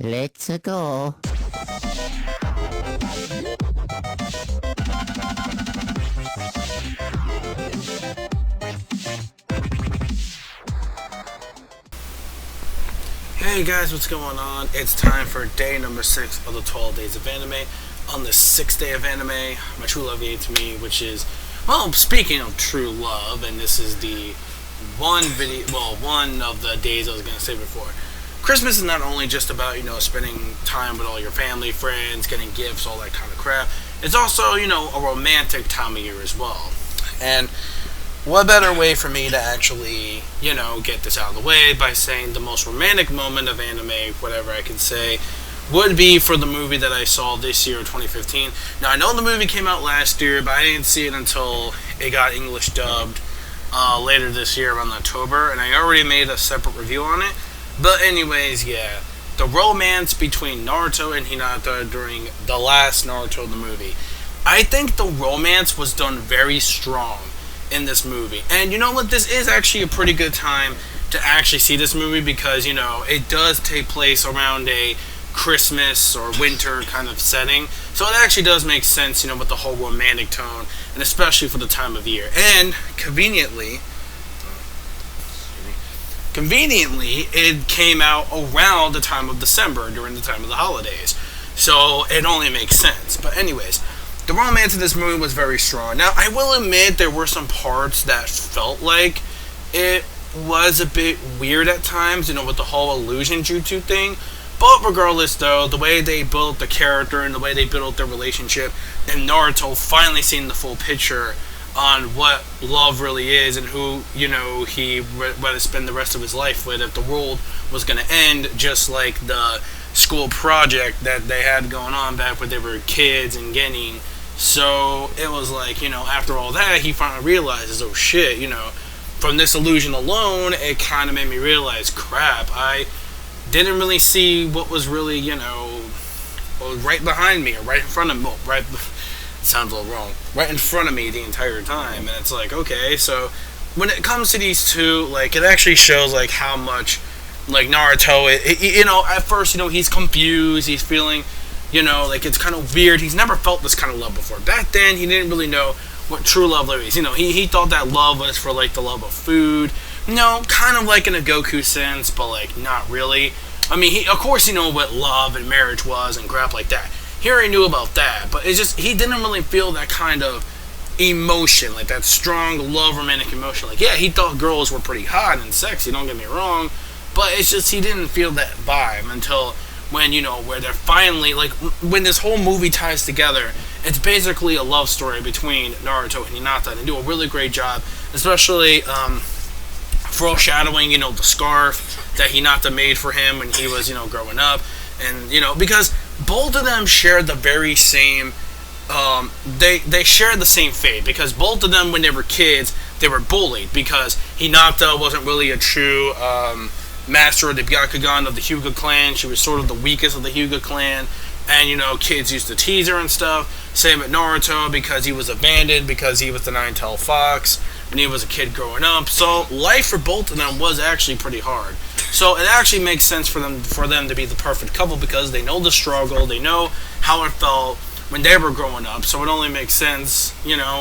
Let's go. Hey guys, what's going on? It's time for day number 6 of the 12 days of anime. On the 6th day of anime, my true love gave to me, which is, well, speaking of true love, and this is the one of the days I was going to say before. Christmas is not only just about, spending time with all your family, friends, getting gifts, all that kind of crap. It's also, a romantic time of year as well. And what better way for me to actually, get this out of the way by saying the most romantic moment of anime, whatever I could say, would be for the movie that I saw this year, 2015. Now, I know the movie came out last year, but I didn't see it until it got English dubbed later this year, around October, and I already made a separate review on it. But anyways, yeah, the romance between Naruto and Hinata during the last Naruto the movie. I think the romance was done very strong in this movie. And you know what? This is actually a pretty good time to actually see this movie because, it does take place around a Christmas or winter kind of setting. So it actually does make sense, with the whole romantic tone, and especially for the time of year. And conveniently, it came out around the time of December, during the time of the holidays. So it only makes sense. But anyways, the romance in this movie was very strong. Now, I will admit there were some parts that felt like it was a bit weird at times, with the whole illusion jutsu thing. But regardless, though, the way they built the character and the way they built their relationship, and Naruto finally seeing the full picture on what love really is and who, he would spend the rest of his life with if the world was going to end, just like the school project that they had going on back when they were kids and getting. So it was like, after all that, he finally realizes, oh shit, from this illusion alone, it kind of made me realize, crap, I didn't really see what was really, right behind me or right in front of me. Well, right, it sounds a little wrong. Right in front of me the entire time, and it's like, okay, so when it comes to these two, like, it actually shows like how much, like, Naruto, at first, he's confused, he's feeling, like it's kind of weird. He's never felt this kind of love before. Back then, he didn't really know what true love is. He thought that love was for, like, the love of food. Kind of like in a Goku sense, but, like, not really. I mean, of course he knew what love and marriage was and crap like that. He already knew about that, but it's just, he didn't really feel that kind of emotion, like that strong love romantic emotion. Like, yeah, he thought girls were pretty hot and sexy, don't get me wrong, but it's just he didn't feel that vibe until when, where they're finally, like, when this whole movie ties together, it's basically a love story between Naruto and Hinata, and they do a really great job, especially foreshadowing, the scarf that Hinata made for him when he was, growing up, and, because both of them share the very same, they share the same fate, because both of them, when they were kids, they were bullied, because Hinata wasn't really a true, master of the Byakugan of the Hyuga clan. She was sort of the weakest of the Hyuga clan, and kids used to tease her and stuff. Same with Naruto, because he was abandoned, because he was the nine-tailed fox when he was a kid growing up. So life for both of them was actually pretty hard. So it actually makes sense for them to be the perfect couple, because they know the struggle, they know how it felt when they were growing up. So it only makes sense,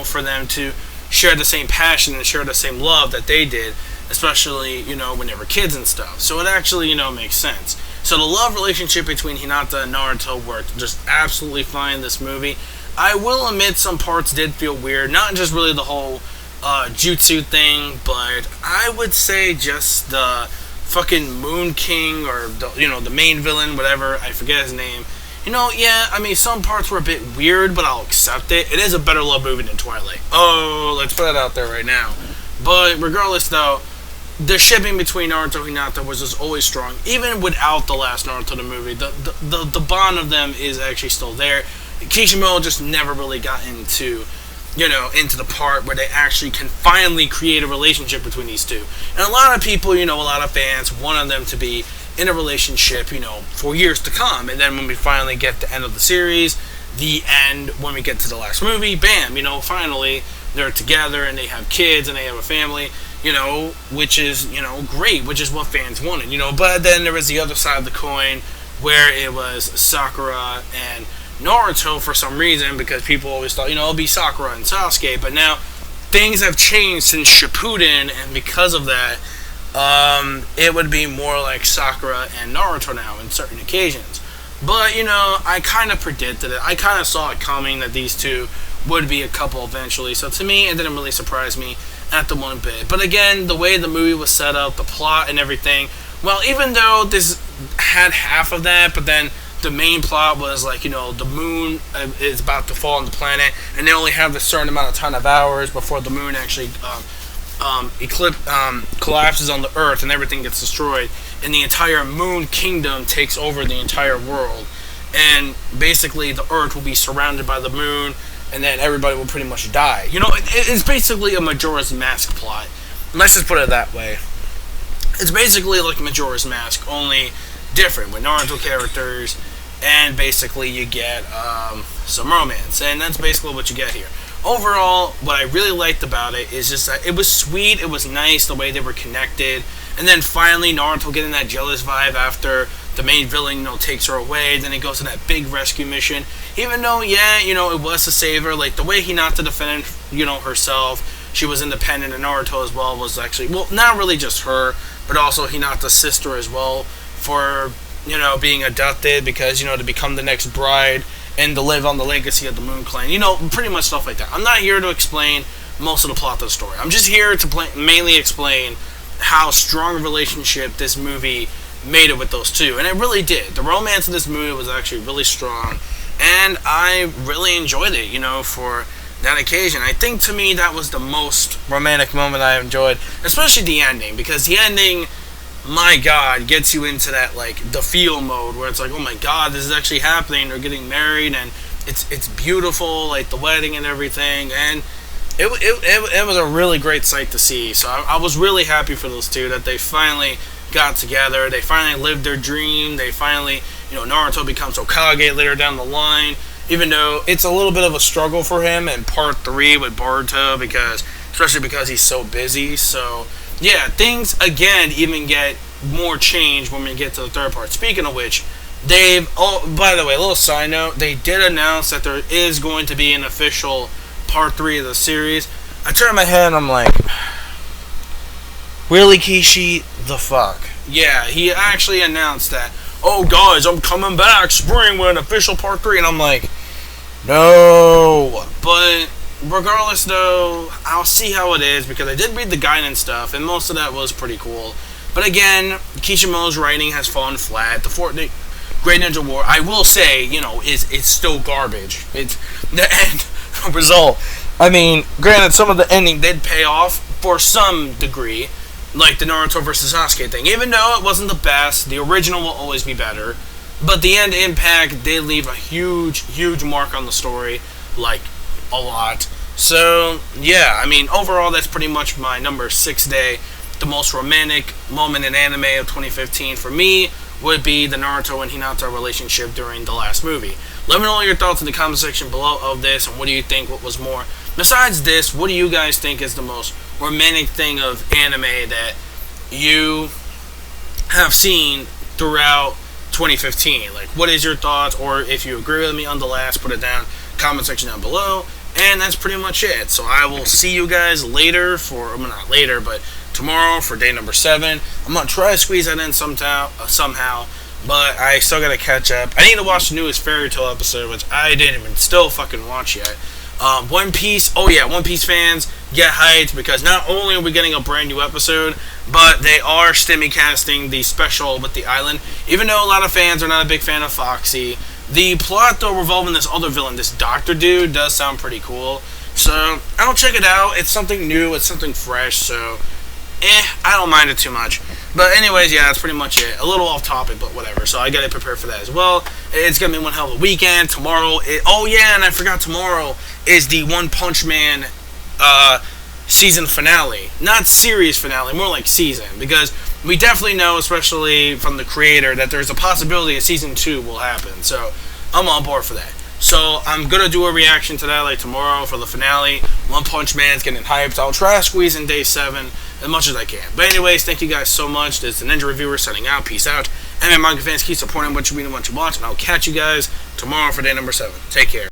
for them to share the same passion and share the same love that they did, especially, when they were kids and stuff. So it actually, makes sense. So the love relationship between Hinata and Naruto worked just absolutely fine in this movie. I will admit some parts did feel weird, not just really the whole jutsu thing, but I would say just the fucking Moon King, or the main villain, whatever, I forget his name. Yeah, I mean, some parts were a bit weird, but I'll accept it. It is a better love movie than Twilight. Oh, let's put that out there right now. But regardless, though, the shipping between Naruto and Hinata was just always strong. Even without the last Naruto the movie, the bond of them is actually still there. Kishimoto just never really got into the part where they actually can finally create a relationship between these two. And a lot of people, a lot of fans wanted them to be in a relationship, for years to come. And then when we finally get the end of the series, the end, when we get to the last movie, bam, finally they're together and they have kids and they have a family. Which is, great, which is what fans wanted, but then there was the other side of the coin where it was Sakura and Naruto for some reason, because people always thought, it'll be Sakura and Sasuke, but now things have changed since Shippuden, and because of that, it would be more like Sakura and Naruto now in certain occasions. But, I kind of predicted it. I kind of saw it coming that these two would be a couple eventually. So to me, it didn't really surprise me at the one bit. But again, the way the movie was set up, the plot and everything, well, even though this had half of that, but then the main plot was like, the moon is about to fall on the planet, and they only have a certain amount of time of hours before the moon actually collapses on the Earth and everything gets destroyed, and the entire Moon Kingdom takes over the entire world, and basically the Earth will be surrounded by the moon, and then everybody will pretty much die. It's basically a Majora's Mask plot. Let's just put it that way. It's basically like Majora's Mask, only different with Naruto characters, and basically you get some romance, and that's basically what you get here. Overall, what I really liked about it is just that it was sweet, it was nice the way they were connected, and then finally Naruto getting that jealous vibe after the main villain, takes her away. Then it goes to that big rescue mission. Even though, it was to save her, like the way Hinata defended, herself, she was independent, and Naruto as well was actually, well, not really just her, but also Hinata's sister as well, for, being abducted because, to become the next bride and to live on the legacy of the Moon Clan. Pretty much stuff like that. I'm not here to explain most of the plot of the story. I'm just here to mainly explain how strong a relationship this movie made it with those two. And it really did. The romance of this movie was actually really strong, and I really enjoyed it, for that occasion. I think to me that was the most romantic moment I enjoyed, especially the ending, because the ending, my God, gets you into that, like, the feel mode where it's like, oh my God, this is actually happening. They're getting married, and it's beautiful, like the wedding and everything, and it was a really great sight to see. So I was really happy for those two that they finally got together. They finally lived their dream. They finally, Naruto becomes Hokage later down the line, even though it's a little bit of a struggle for him in part 3 with Boruto, especially because he's so busy. So yeah, things again even get more change when we get to the third part. Speaking of which, by the way, a little side note, they did announce that there is going to be an official part 3 of the series. I turn my head and I'm like, really, Kishi? The fuck? Yeah, he actually announced that, oh guys, I'm coming back spring with an official part 3, and I'm like, no. But regardless though, I'll see how it is, because I did read the guide and stuff, and most of that was pretty cool. But again, Kishimoto's writing has fallen flat. The Fortnite Great Ninja War, I will say, is still garbage. It's the end result. I mean, granted, some of the ending did pay off for some degree, like the Naruto versus Sasuke thing. Even though it wasn't the best, the original will always be better. But the end impact did leave a huge, huge mark on the story, like a lot. So yeah, I mean, overall, that's pretty much my number 6 day. The most romantic moment in anime of 2015 for me would be the Naruto and Hinata relationship during the last movie. Let me know your thoughts in the comment section below of this, and what do you think, what was more. Besides this, what do you guys think is the most romantic thing of anime that you have seen throughout 2015? Like, what is your thoughts, or if you agree with me on the last, put it down, comment section down below. And that's pretty much it. So I will see you guys later not later, but tomorrow for day number 7. I'm going to try to squeeze that in somehow, but I still got to catch up. I need to watch the newest Fairy Tail episode, which I didn't even still fucking watch yet. One Piece, One Piece fans, get hyped, because not only are we getting a brand new episode, but they are stimmy casting the special with the island. Even though a lot of fans are not a big fan of Foxy, the plot, though, revolving this other villain, this doctor dude, does sound pretty cool. So I'll check it out. It's something new, it's something fresh, so I don't mind it too much. But anyways, yeah, that's pretty much it. A little off topic, but whatever. So I gotta prepare for that as well. It's gonna be one hell of a weekend. Tomorrow, and I forgot, tomorrow is the One Punch Man season finale. Not series finale, more like season. Because we definitely know, especially from the creator, that there's a possibility a season 2 will happen. So I'm on board for that. So I'm gonna do a reaction to that like tomorrow for the finale. One Punch Man's getting hyped. I'll try to squeeze in day 7 as much as I can. But anyways, thank you guys so much. This is the Ninja Reviewer signing out. Peace out. Anime manga fans, keep supporting what you read and what you watch, and I'll catch you guys tomorrow for day number 7. Take care.